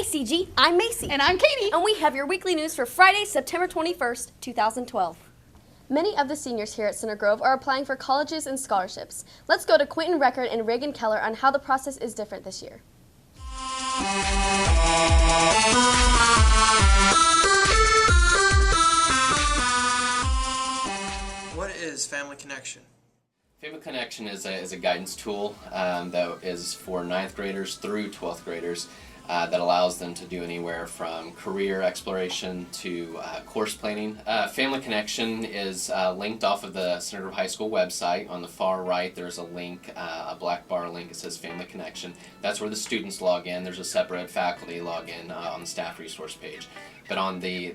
CG, I'm Macy. And I'm Katie. And we have your weekly news for Friday, September 21st, 2012. Many of the seniors here at Center Grove are applying for colleges and scholarships. Let's go to Quentin Record and Reagan Keller on how the process is different this year. What is Family Connection? Family Connection is a guidance tool that is for 9th graders through 12th graders that allows them to do anywhere from career exploration to course planning. Family Connection is linked off of the Center Grove High School website. On the far right there's a link, a black bar link. It says Family Connection. That's where the students log in. There's a separate faculty login on the staff resource page. But on the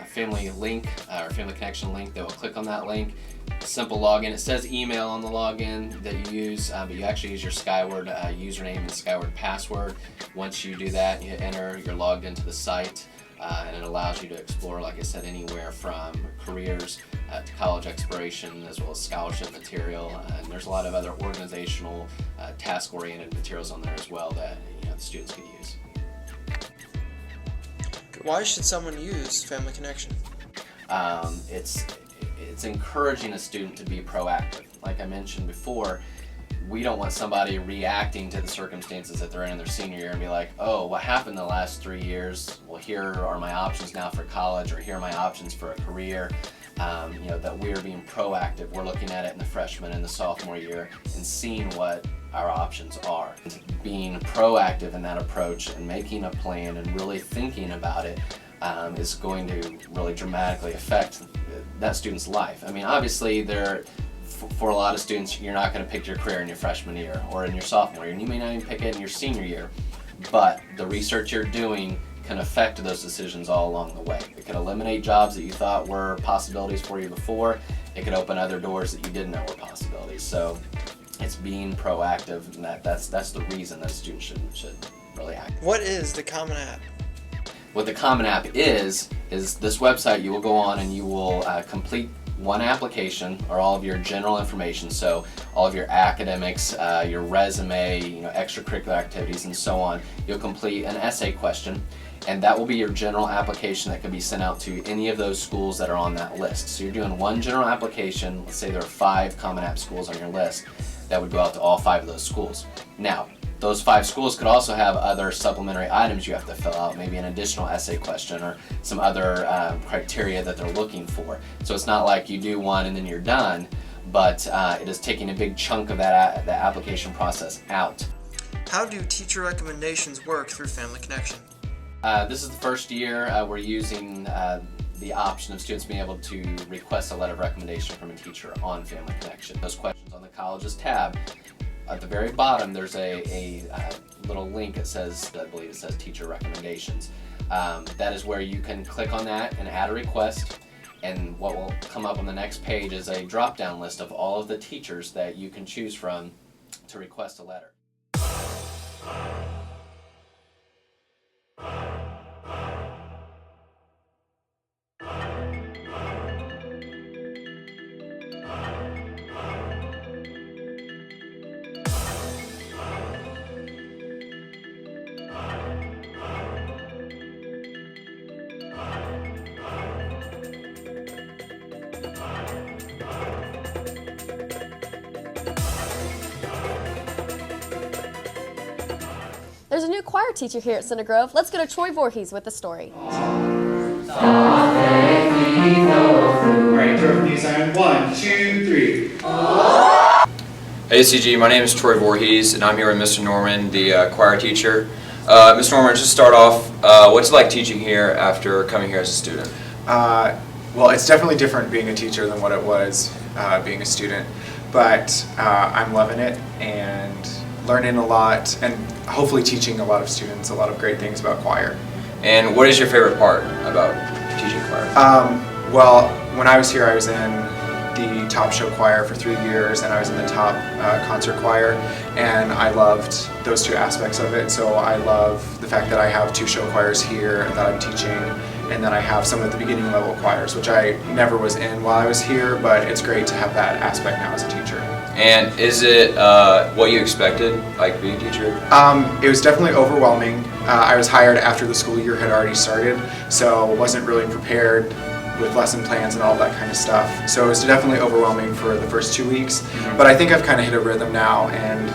family link, or Family Connection link, they will click on that link. Simple login. It says email on the login that you use, but you actually use your Skyward username and Skyward password. Once you do that, you hit enter, you're logged into the site, and it allows you to explore, like I said, anywhere from careers to college exploration, as well as scholarship material. And there's a lot of other organizational, task-oriented materials on there as well that the students can use. Why should someone use Family Connection? It's encouraging a student to be proactive. Like I mentioned before, we don't want somebody reacting to the circumstances that they're in their senior year and be like, oh, what happened the last 3 years? Well, here are my options now for college, or here are my options for a career. That we're being proactive. We're looking at it in the freshman and the sophomore year and seeing what our options are. Being proactive in that approach and making a plan and really thinking about it is going to really dramatically affect that student's life. I mean, obviously, for a lot of students, you're not going to pick your career in your freshman year or in your sophomore year, and you may not even pick it in your senior year, but the research you're doing can affect those decisions all along the way. It can eliminate jobs that you thought were possibilities for you before. It could open other doors that you didn't know were possibilities. So it's being proactive, and that's the reason that students should really act. What is the Common App? What the Common App is this website. You will go on and you will complete one application, or all of your general information, so all of your academics, your resume, extracurricular activities, and so on. You'll complete an essay question, and that will be your general application that can be sent out to any of those schools that are on that list. So you're doing one general application. Let's say there are 5 Common App schools on your list. That would go out to all 5 of those schools. Now, those 5 schools could also have other supplementary items you have to fill out, maybe an additional essay question or some other criteria that they're looking for. So it's not like you do one and then you're done, but it is taking a big chunk of that application process out. How do teacher recommendations work through Family Connection? This is the first year we're using the option of students being able to request a letter of recommendation from a teacher on Family Connection. Those questions on the colleges tab. At the very bottom, there's a little link that says, I believe it says Teacher Recommendations. That is where you can click on that and add a request, and what will come up on the next page is a drop-down list of all of the teachers that you can choose from to request a letter. There's a new choir teacher here at Center Grove. Let's go to Troy Voorhees with the story. Alright, throw these on 1, 2, 3. Hey CG, my name is Troy Voorhees, and I'm here with Mr. Norman, the choir teacher. Mr. Norman, just start off, what's it like teaching here after coming here as a student? Well, it's definitely different being a teacher than what it was being a student, but I'm loving it and learning a lot, and hopefully teaching a lot of students a lot of great things about choir. And what is your favorite part about teaching choir? Well, when I was here, I was in the top show choir for 3 years, and I was in the top concert choir, and I loved those 2 aspects of it. So I love the fact that I have 2 show choirs here that I'm teaching, and then I have some of the beginning level choirs, which I never was in while I was here, but it's great to have that aspect now as a teacher. And is it what you expected, like being a teacher? It was definitely overwhelming. I was hired after the school year had already started, so wasn't really prepared with lesson plans and all that kind of stuff. So it was definitely overwhelming for the first 2 weeks, but I think I've kind of hit a rhythm now, and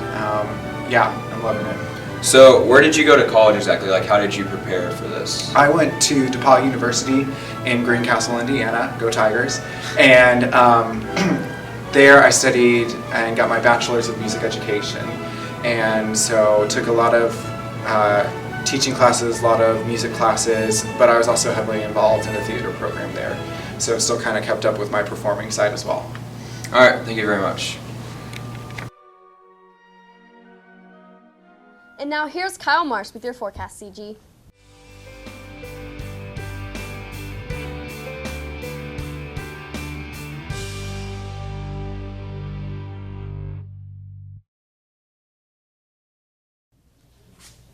yeah, I'm loving it. So where did you go to college exactly? Like, how did you prepare for this? I went to DePaul University in Greencastle, Indiana, go Tigers, and there I studied and got my bachelor's of music education, and so took a lot of teaching classes, a lot of music classes, but I was also heavily involved in the theater program there, so still kind of kept up with my performing side as well. All right, thank you very much. And now here's Kyle Marsh with your forecast, CG.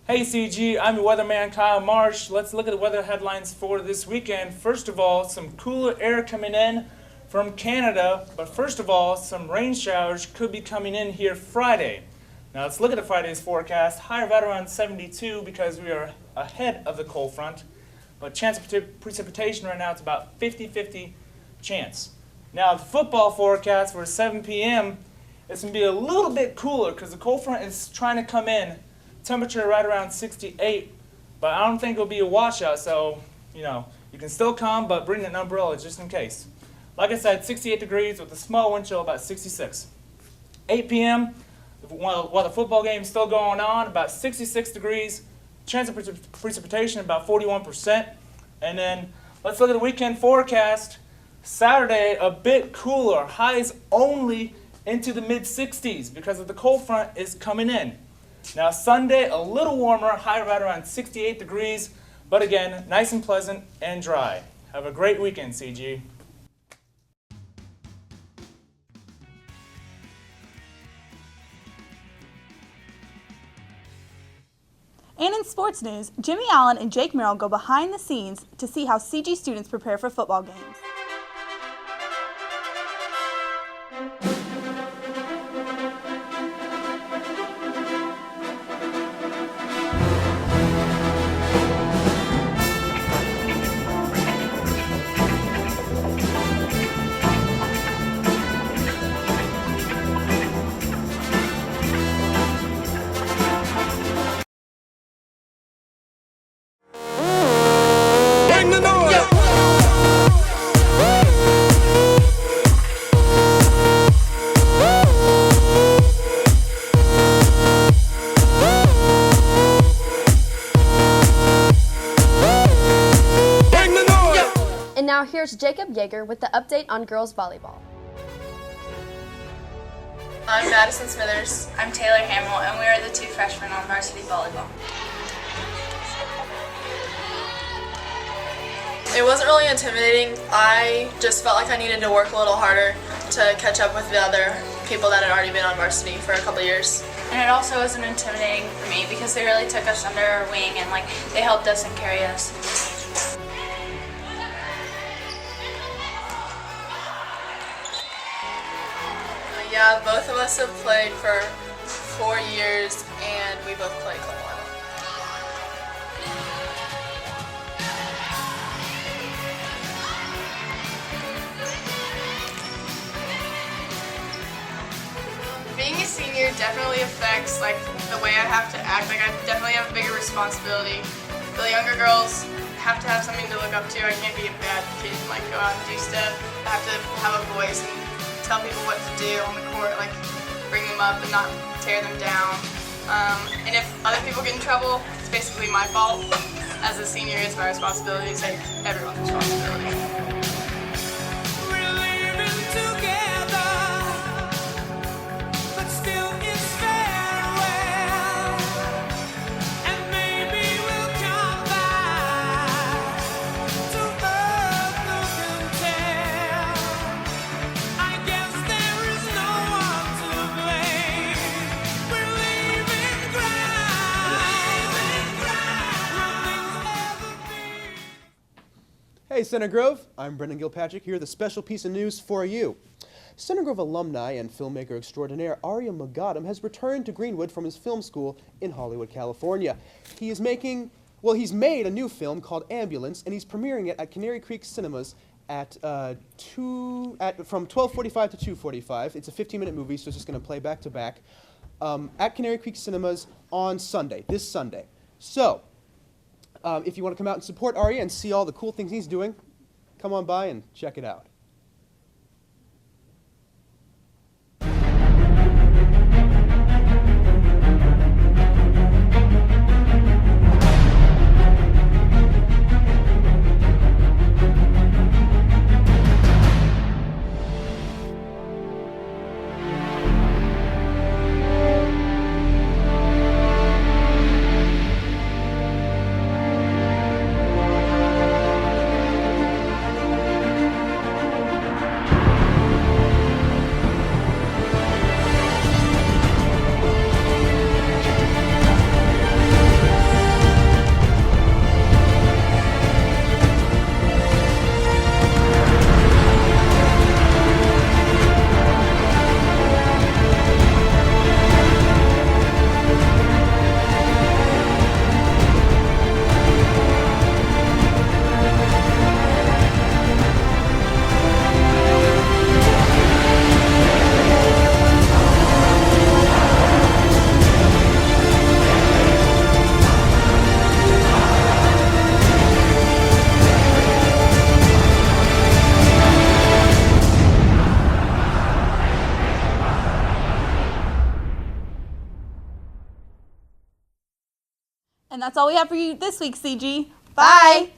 Hey CG, I'm your weatherman Kyle Marsh. Let's look at the weather headlines for this weekend. First of all, some cooler air coming in from Canada, but first of all, some rain showers could be coming in here Friday. Now let's look at the Friday's forecast. High of right around 72 because we are ahead of the cold front, but chance of precipitation right now it's about 50-50 chance. Now the football forecast for 7 p.m. it's going to be a little bit cooler because the cold front is trying to come in. Temperature right around 68, but I don't think it'll be a washout, so you can still come, but bring an umbrella just in case. Like I said, 68 degrees with a small wind chill about 66. 8 p.m. while the football game is still going on, about 66 degrees, chance of precipitation about 41%. And then let's look at the weekend forecast. Saturday a bit cooler, highs only into the mid 60s because of the cold front is coming in. Now Sunday, a little warmer, high right around 68 degrees, but again, nice and pleasant and dry. Have a great weekend, CG. And in sports news, Jimmy Allen and Jake Merrill go behind the scenes to see how CG students prepare for football games. And now here's Jacob Yeager with the update on girls volleyball. I'm Madison Smithers. I'm Taylor Hamill, and we are the two freshmen on varsity volleyball. It wasn't really intimidating. I just felt like I needed to work a little harder to catch up with the other people that had already been on varsity for a couple years. And it also wasn't intimidating for me because they really took us under our wing and they helped us and carried us. Yeah, both of us have played for 4 years, and we both play Cole. Being a senior definitely affects the way I have to act. I definitely have a bigger responsibility. The younger girls have to have something to look up to. I can't be a bad kid and go out and do stuff. I have to have a voice and tell people what to do on the court, bring them up and not tear them down. And if other people get in trouble, it's basically my fault. As a senior, it's my responsibility to take everyone's responsibility. Hey Center Grove, I'm Brendan Gilpatrick here with a special piece of news for you. Center Grove alumni and filmmaker extraordinaire Arya Magadam has returned to Greenwood from his film school in Hollywood, California. He's made a new film called Ambulance, and he's premiering it at Canary Creek Cinemas at from 12:45 to 2:45. It's a 15-minute movie, so it's just going to play back to back at Canary Creek Cinemas on Sunday, this Sunday. So, if you want to come out and support Arya and see all the cool things he's doing, come on by and check it out. And that's all we have for you this week, CG. Bye.